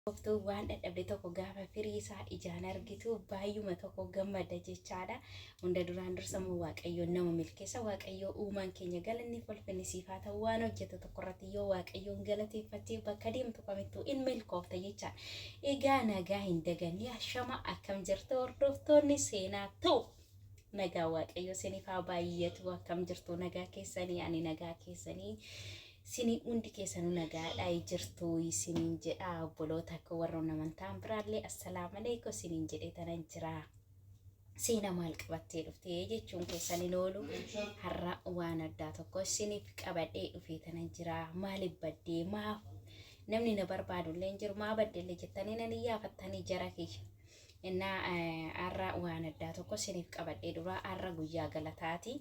Qoftuu waan dadhabde tokko gaafa firii isaa ijaan argitu baay'uma tokko gammada jechaadha. Hunda duraan dursamoo Waaqayyo nama milkeessa. Waaqayyo uumaan keenya galanni ulfinni siif haa ta'u. Waan hojjetu tokko irratti yoo Waaqayyoon galateeffattee bakka deemtu kamittuu in milkoofta jechaadha. Egaa nagaa hin daganne ashama akkam jirtu hordoftoonni seenaa ta'u. Nagaa Waaqayyo isiniif haa baay'atu. Akkam jirtu nagaa keessanii ani nagaa keessanii. Sini undi keessanuu nagaadhaa jirtu isiniin jedha obboloota akka warroon amantaan biraallee assalaamu alaykum isiniin jedhee tanan jira. Seena maal qabattee dhuftee jechuun keessaniin oolu har'a waan addaa tokko isiniif qabadhee dhufee tanan jira. Maaliif baddee maaf namni na barbaadullee hin jiru maa baddeellee jettanii nan iyyafattanii jara kiyya. Innaa har'a waan addaa tokko isiniif qabadhee dhufaa. Har'a guyyaa galataati.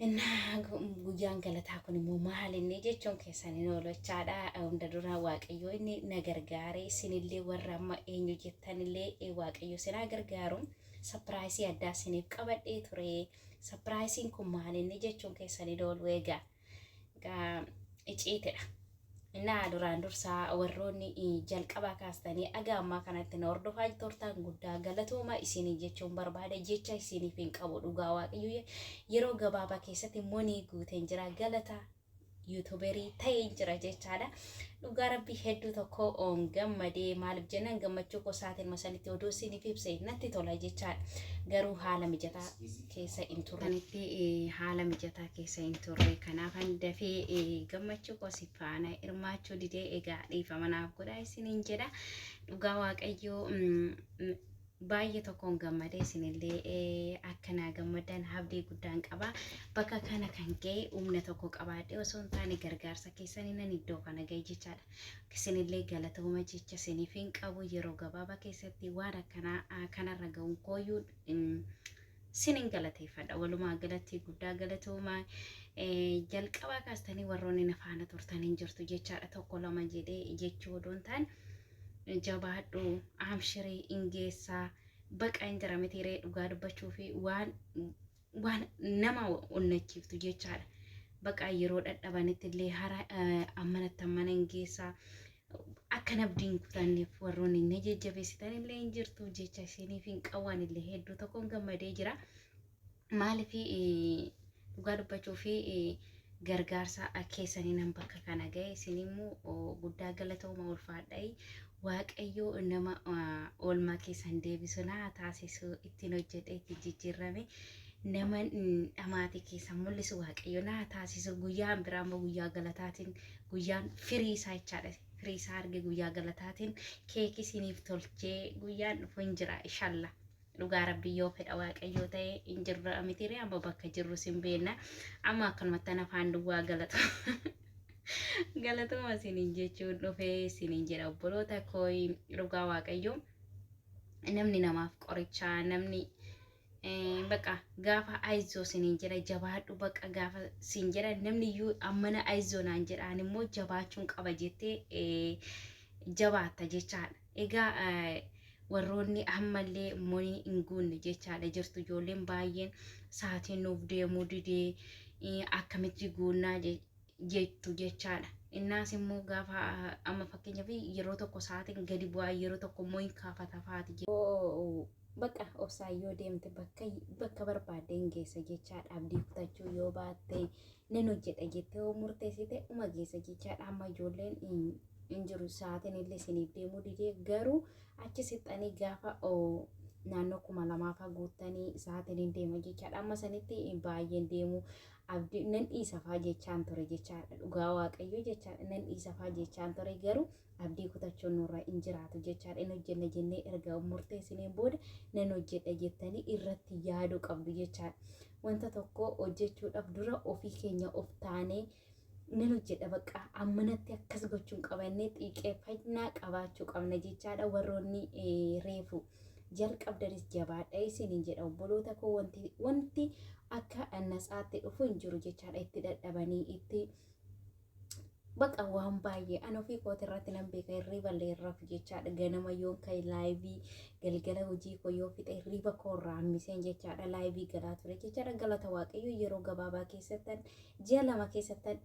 Innaa guyyaan galataa kun immoo maal inni jechuun keessaniin oolu jechaadha. Hunda dura Waaqayyo inni na gargaare isinillee warra amma eenyu jettanillee Waaqayyo isin haa gargaaru. Sapiraayisii addaa isiniif qabadhee ture. Sapiraayisiin kun maal inni jechuun keessaniin oolu egaa icciitidha. Innaa duraan dursaa warroonni jalqabaa kaastanii dhagaa ammaa kanatti na hordofaa turtan guddaa galatooma isinii jechuun barbaada. Jecha isiniif hin qabu dhugaa Waaqayyo yeroo gabaabaa keessatti monii guuteen jira galata yuutuuberii ta'ee jira jechaadha. Dhugaa rabbii hedduu tokko on gammadee maaliif jennaan gammachuu kosaatiin masanitti oduu isiniif ibsee natti tola jechaadha. Garuu haala mijataa keessa hin turretti haala mijataa keessa hin turre kanaaf dafee gammachuu kosi faana hirmaachuu didee egaa dhiifama naaf godhaa isiniin jedha. Dhugaa Waaqayyo baay'ee tokkoon gammadee isinillee akkanaa gammadan abdii guddaan qaba. Bakka kana kan ga'e humna tokko qabaadhee osoo hin taane gargaarsa keessanii nan iddoo kana ga'e jechaadha. Isinillee galatooma jecha isiniif hin qabu yeroo gabaabaa keessatti waan akkanaa kanarra ga'uun kooyyuu isinin galateeffadha. Walumaa galatti guddaa galatooma. Jalqabaa kaastanii warroonni na faana turtanii jirtu jechaadha. Tokko lama jedhee jechuu odoon ta'an jabaadhu amshiree ingeessaa baqa hin jira mitiiree dhugaa dubbachuu fi waan nama onnachiiftu jechaadha. Baqa yeroo dadhabanitti illee hara ammanatti ammana ingeessaa akka nabdiin kutanneef warroonni na jajjabeessitan illee hin jirtu jecha isiniif hin qaban illee hedduu tokkoon gammadee jira. Maaliif dhugaa dubbachuu fi gargaarsa keessanii nan bakka kana ga'e isinimmoo guddaa galatooma ulfaadhaa. Waaqayyo nama oolmaa keessan deebisu naa taasisu ittiin hojjedhee ittiin jijjiirame nama dhamaatii keessan mul'isu Waaqayyo naa taasisu. Guyyaan biraa immoo guyyaa galataatiin guyyaan firii isaa jechaadha. Firii isaa arge guyyaa galataatiin keekii isiniif tolchee guyyaan dhufu hin jira inshallah. Dhugaa rabbii yoo fedha Waaqayyo ta'e hin jirra mitiiree amma bakka jirru sin beenna amma akkanumatti afaan duwwaa galata. Galatuma isiniin jechuun dhufee isiniin jedha obboloota koo. Dhugaa Waaqayyo namni namaaf qorichaa namni baqa gaafa aizoo isiniin jedha jabaadhu baqa gaafa siin jedha namni iyyuu ammana aizoo naan jedhaan immoo jabaachuun qaba jettee jabaatta jechaadha. Egaa warroonni ammallee monii hin guunne jechaadha jirtu ijoolleen baay'een sa'aatiin nuuf deemuu didee akkamitti guunnaa jettu jechaadha. Innaas immoo gaafa amma fakkeenyaaf yeroo tokko sa'aatiin gadi bu'aa yeroo tokko immoo hin kaafata faati. Bakka obsaan yoo deemte bakka barbaadde hin geessa jechaadha. Abdii kutachuu yoo baatte nan hojjedha jettee yoo murteessite uma geessa jechaadha. Amma ijoolleen hin jiru sa'aatiin illee isiniif deemuu didee garuu achi sixanii gaafa naannoo 2000 guuttanii sa'aatiin hin deema jechaadha. Amma sanitti baay'een deemu abdii nan dhiisafaa jechaan ture jechaadha. Dhugaa Waaqayyo jechaadha nan dhiisafaa jechaan ture garuu abdii kutachuun nurra hin jiraatu jechaadha. Inni hojjenna jennee erga murteessinee booda nan hojjedha jettanii irratti yaaduu qabdu jechaadha. Wanta tokko hojjechuudhaaf dura ofii keenya of taanee nan hojjedha baqa ammanatti akkas gochuun qabannee xiiqeeffannaa qabaachuu qabna jechaadha. Warroonni reefu jalqabdanis jabaadha isiniin jedha obboloota koo. Wanti akka annasaatti dhufu hin jiru jechaadha. Itti dadhabanii itti Baqa waan baay'ee an ofii kooti irratti nan beeka hirriba illee irraaf jechaadha ganama yoon ka'e laayivii galgala hojii koo yoo fixe hirriba koo irraa hammiseen jechaadha laayivii galaa ture jechaadha galata waaqayyo yeroo gabaabaa keessattan ji'a lama keessattan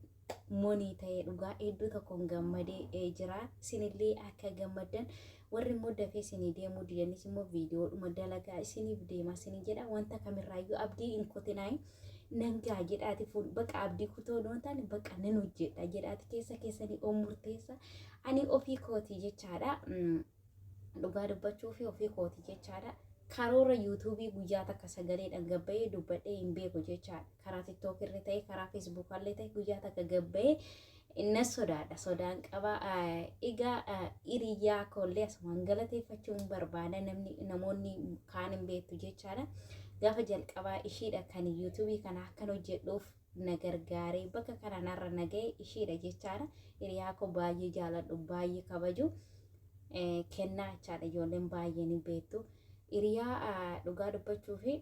monii ta'ee dhugaa hedduu tokkoon gammadee jira isinillee akka gammaddan warri immoo dafee isinii deemuu didanis immoo viidiyoodhuma dalagaa isiniif deema isinii jedha wanta kamirraayyuu abdii hin kutinaayi nangaa jedhaati fuul baqa abdii kutoo doon taane baqa nan hojjedha jedhaati keessanii murteessa ani ofii kooti jechaadha dhugaa dubbachuu fi ofii kooti jechaadha karoora yuutuubii guyyaa takka sagaleedhaan gabbayee dubbadhee hin beeku jechaadha karaa tiktook irra ta'e karaa feesbuuk illee ta'e guyyaa takka gabbayee inna sodaadha sodaan qaba egaa hiriyaa koollee asumaan galateeffachuun barbaada namoonni kaan hin beektu jechaadha gaafa jalqabaa ishiidha kan yuutuubii kana akkan hojjedhuuf na gargaaree bakka kanarra nagahee ishiidha jechaadha hiriyaa koo baay'ee jaaladhu baay'ee kabaju kennaa jechaadha ijoolleen baay'een hin beektu hiriyaa dhugaa dubbachuu fi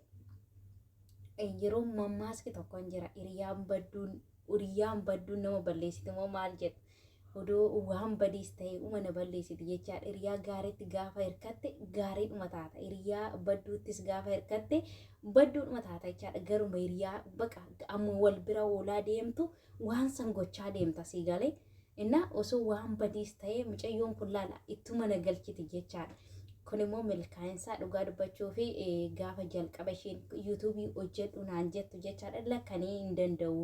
yeroo mammaaski tokkoon jira hiriyaan badduun nama balleessiti moo maal jedhu odoo waan badiis ta'e na balleessiti jechaadha hiriyaa gaariitti gaafa hirkatte gaariidhuma taata hiriyaa badduuttis gaafa hirkatte badduudhuma taata jechaadha garuma hiriyaa baqa amma wal bira oolaa deemtu waan san gochaa deemta sii galee inna osoo waan badiis ta'e mucayyoon kun laala ittuma na galchiti jechaadha kun immoo milkaa'insaa dhugaa dubbachuu fi gaafa jalqaba isheen yuutuubii hojjedhu naan jettu jechaadha lakkanii hin danda'u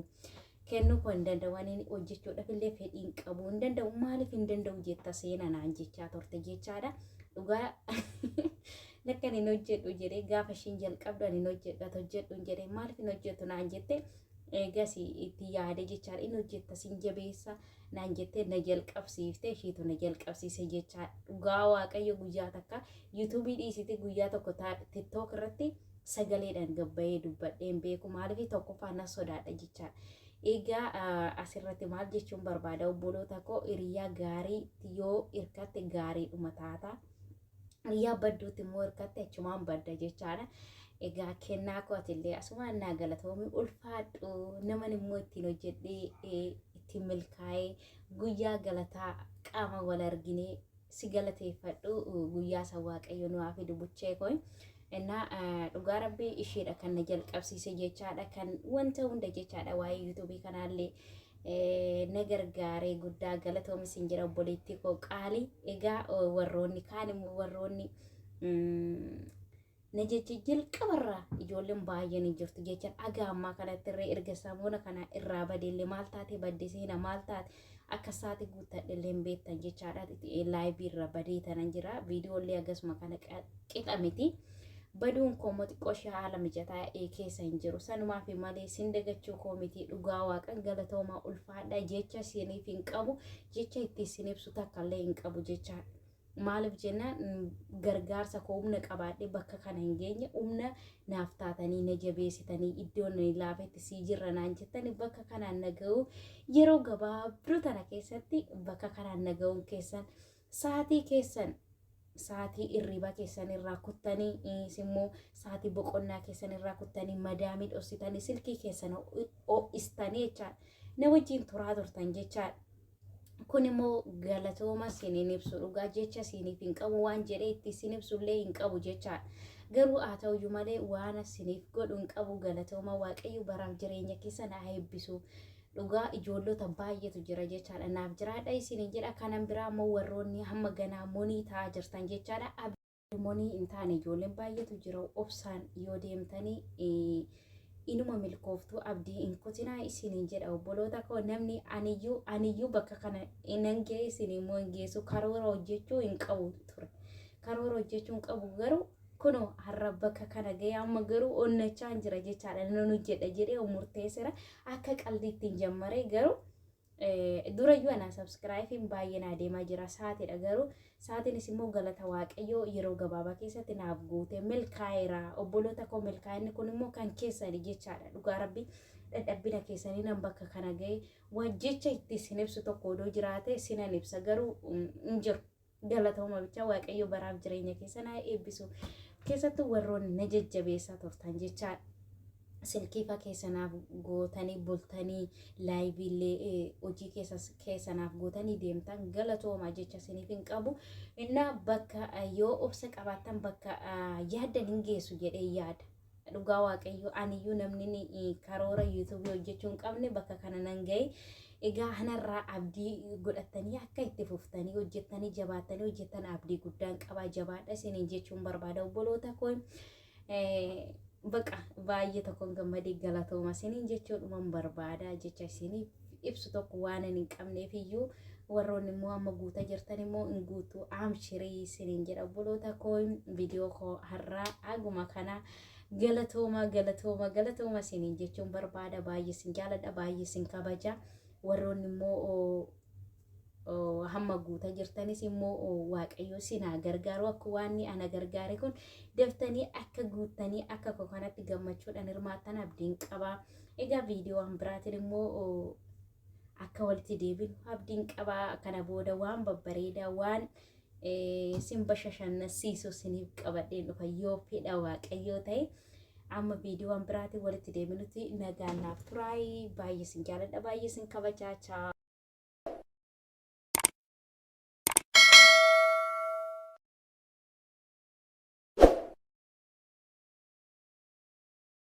kennuu koo hin danda'u ani hojjechuudhaaf illee fedhii hin qabu hin danda'u maaliif hin danda'u jetta seena naan jechaa turte jechaadha dhugaa lakkan hin hojjedhu jedhee gaafa isheen jalqabdu ani hin hojjedhu jedhee maaliif hin hojjettu naan jette eegas itti yaade jechaadha hin hojjetta siin jabeessa naan jettee na jalqabsiifte ishiitu na jalqabsiise jechaadha dhugaa waaqayyo guyyaa takka yuutuubii dhiisite guyyaa tokko tiktook irratti sagaleedhaan gabbayee dubbadheen beeku maaliif tokkoffaa na sodaadha jechaadha egaa asirratti maal jechuun barbaada obboloota koo hiriyaa gaarii yoo hirkatte gaariidhuma taata hiriyaa badduutti immoo hirkatte achumaan badda jechaadha egaa kennaa kootillee asumaan naa galatoomi ulfaadhu naman immoo ittiin hojjedhee ittiin milkaa'ee guyyaa galataa qaama wal arginee si galateeffadhu guyyaa san waaqayyo nu haa fidu buchee koo እና dhugaa rabbii isheedha kan na jalqabsiise jechaadha kan wanta hunda jechaadha waa'ee yuutuubii kanaallee na gargaaree guddaa galatoomi sin jira obboleettii koo qaalii egaa warroonni kaan immoo warroonni na jecha jalqabarraa ijoolleen baay'een jirtu jecha dhagaa ammaa kanatti irree erga samoona kana irraa badeellee maal taate baddeseena maal taate akka isaati guuttadhellee hin beektan jechaadha laayivii irra badee tanan jira viidiyoolee akkasuma kana qixa miti baduun koomoo xiqqoo haala mijataa keessa hin jiru sanumaaf malee sin dagachuu koomitii dhugaa waaqan galatoomaa ulfaadha jecha isiniif hin qabu jecha itti isin ibsu takkallee hin qabu jechaadha maaliif jennaan gargaarsa koo humna qabaadhee bakka kana hin geenye humna naaf taatanii na jabeessitanii iddoon laafetti sii jirra naan jettanii bakka kanaan naga'u yeroo gabaabduu tana keessatti bakka kanaan naga'uun keessan sa'aatii keessan sa'aatii irriba keessan irraa kuttanii immoo sa'aatii boqonnaa keessan irraa kuttanii madaamii dhoksitanii silkii keessan ho'istanii jechaadha na wajjin turaa turtan jechaadha kun immoo galatooma isiniin ibsu dhugaa jecha isiniif hin qabu waan jedhee itti isin ibsullee hin qabu jechaadha garuu haa ta'uyyuu malee waan isiniif godhu hin qabu galatooma waaqayyo baraaf jireenya keessan haa eebbisu dhugaa ijoollota baay'eetu jira jechaadha naaf jiraadha isiniin jedha kanan biraa immoo warroonni hamma ganaa monii ta'aa jirtan jechaadha monii hin taane ijoolleen baay'eetu jira obsaan yoo deemtanii inuma milkooftuu abdii hin kutinaa isiniin jedha obboloota koo namni aniyyuu bakka kana nan ga'e isin immoo hin geessu karoora hojjechuu hin qabu ture karoora hojjechuu hin qabu garuu kuno har'a bakka kana ga'e amma garuu onnachaan jira jechaadha nan hojjedha jedhee murteessera akka qalbiitti hin jammare garuu durayyuu ana subscribe baay'een adeemaa jira sa'aatiidha garuu sa'aatiinis immoo galata waaqayyoo yeroo gabaabaa keessatti naaf guute milkaa'eera obboloota koo milkaa'inni kun immoo kan keessani jechaadha dhugaa rabbii dadhabbina keessanii nan bakka kana ga'e waan jecha itti isin ibsu tokko odoo jiraate sinan ibsa garuu hin jiru galatooma bicha waaqayyo baraaf jireenya keessan haa eebbisu keessattuu warroonni na jajjabeessaa turtan jechaadha silkii fa keessanaaf gootanii bultanii laayiviillee hojii keessanaaf gootanii deemtan galatooma jecha isiniif hin qabu. Innaa bakka yoo obsa qabaattan bakka yaaddan hin geessu jedhee yaada. Dhugaa waaqayyo aniyyuu namni karoora yuutuubii hojjechuu hin qabne bakka kana nan ga'e. Egaa kanarraa abdii godhattanii akka itti fuftanii hojjettanii jabaattanii hojjettan abdii guddaan qabaa. Jabaadha isiniin jechuun barbaada obboloota koo. Baqa baay'ee tokkoon gammadee galatooma isiniin jechuudhuman barbaada jecha isiniif ibsu tokko waan hin qabneef iyyuu warroonni immoo amma guutaa jirtan immoo hin guutu aamshirii isiniin jedha obboloota koo. Viidiyoo koo har'aa aguma kana galatooma isiniin jechuun barbaada. Baay'ee isin jaaladha, baay'ee isin kabaja. Warroonni immoo hamma guutaa jirtanis immoo waaqayyo isin haa gargaaru. Akka waan ana gargaare kun daftanii akka guuttanii akka kanatti gammachuudhaan hirmaattan abdiin qaba. Egaa viidiyoon biraatiin immoo akka walitti deebinu abdiin qaba. Kana booda waan babbareedaa waan isin bashannansiisu isiniif qabadheen dhufa yoo fedha waaqayyoo ta'e. Amma viidiyoon biraatiin walitti deebinutti nagaan naaf turaa. Baay'ee isin jaaladha, baay'ee isin kabajaa.